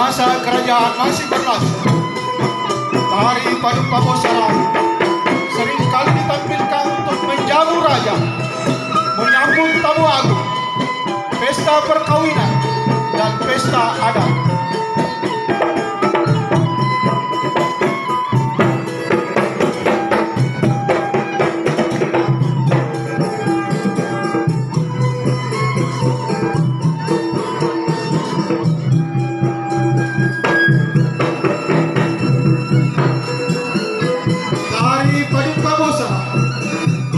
masa kerajaan masih berlangsung, Tari Paduppa Bosara seringkali ditampilkan untuk menjamu raja, menyambut tamu agung, pesta perkawinan, dan pesta adat. Tari Paduppa Bosara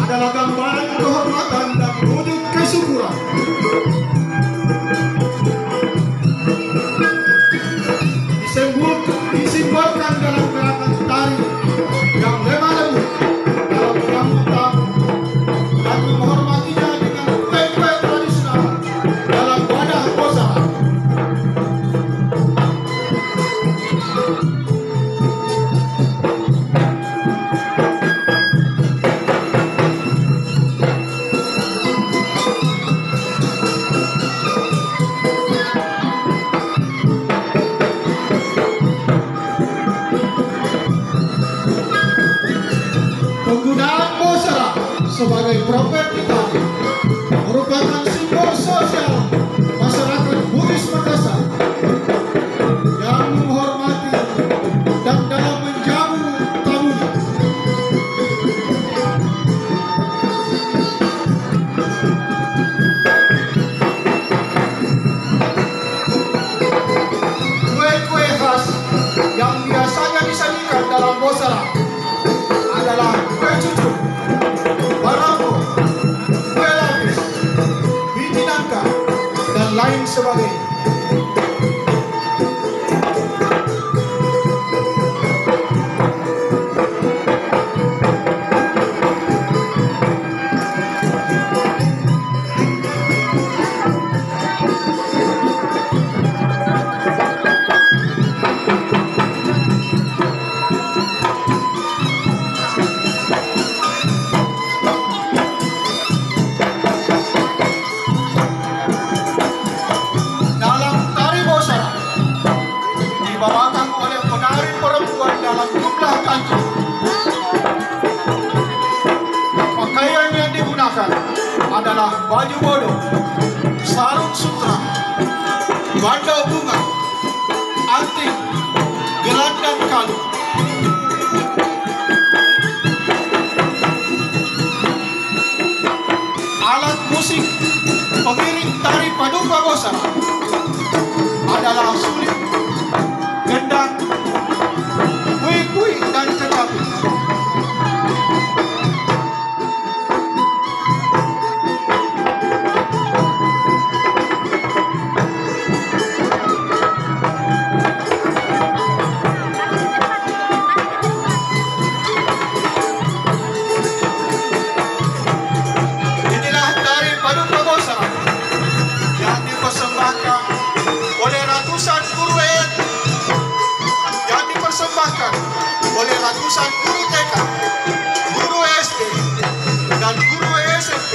adalah gambaran kehormatan dan wujud kesyukuran. Disimbolkan dalam gerakan tari yang lemah lembut dalam menyambut tamu dan menghormatinya dengan kue-kue tradisional dalam wadah Bosara. Penggunaan Bosara sebagai properti tari merupakan simbol sosial masyarakat Bugis Makassar yang menghormati dan dalam menjamu tamunya. Kue-kue khas yang biasanya disajikan dalam Bosara adalah kue cucuk, barako, kue lapis, biji nangka, dan lain sebagainya. Dalam tari Bosara dibawakan oleh penari perempuan dalam jumlah kancing. Pakaian yang digunakan adalah baju bodoh, sarung sutra, bandau bunga, anting, gelang dan kalung. Alat musik pengiring Tari Paduppa Bosara adalah suling, gendang, kui-kui, dan kecapi. Inilah Tari Paduppa Bosara yang dipersembahkan oleh ratusan guru yang dipersembahkan oleh ratusan guru TK, guru SD, dan guru SMP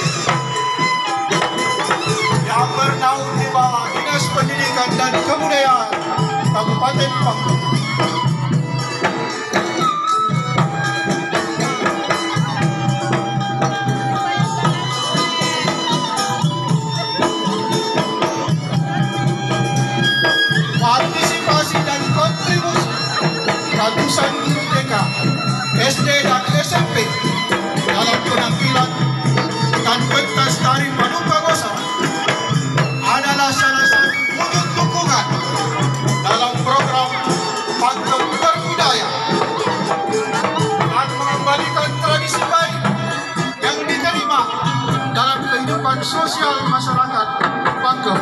yang bernaung di bawah Dinas Pendidikan dan Kebudayaan Kabupaten Pangkep. Partisipasi dan kontribusi ratusan guru TK, SD, dan SMP dalam penampilan dan pentas Tari Paduppa Bosara adalah salah satu wujud dukungan dalam program Pangkep Berbudaya dan mengembalikan tradisi baik yang diterima dalam kehidupan sosial masyarakat Pangkep.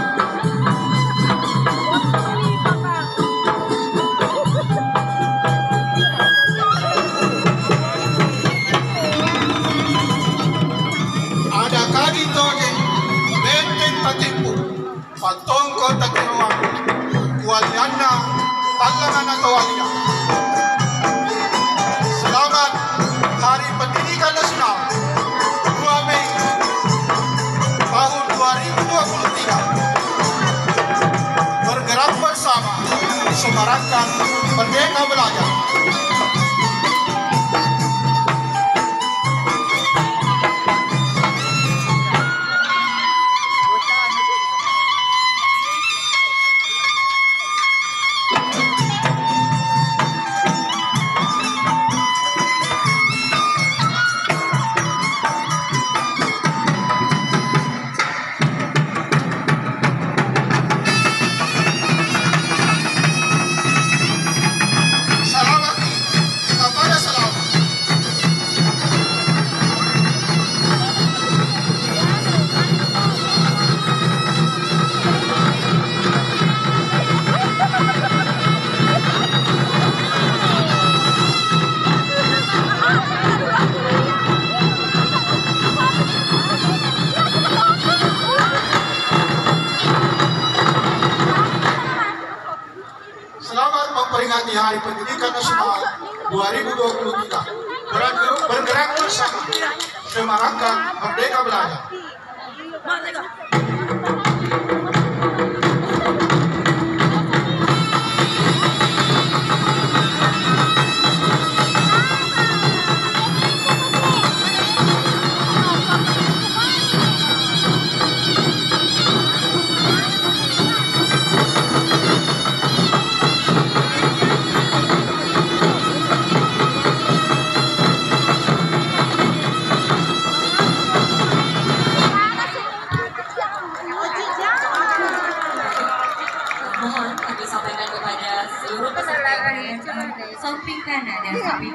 Ada kadi toge, benteng tatimpu, patongko takiruang, kualiana, talangan atau walia. Selamat Hari Pendidikan Nasional 2 Mei tahun 2023. Bergerak bersama memerankan Merdeka Belajar. Selamat memperingati Hari Pendidikan Nasional 2023. Bergerak bersama, semarakkan Merdeka Belajar. Mohon kami sampaikan kepada seluruh peserta samping kanan dan samping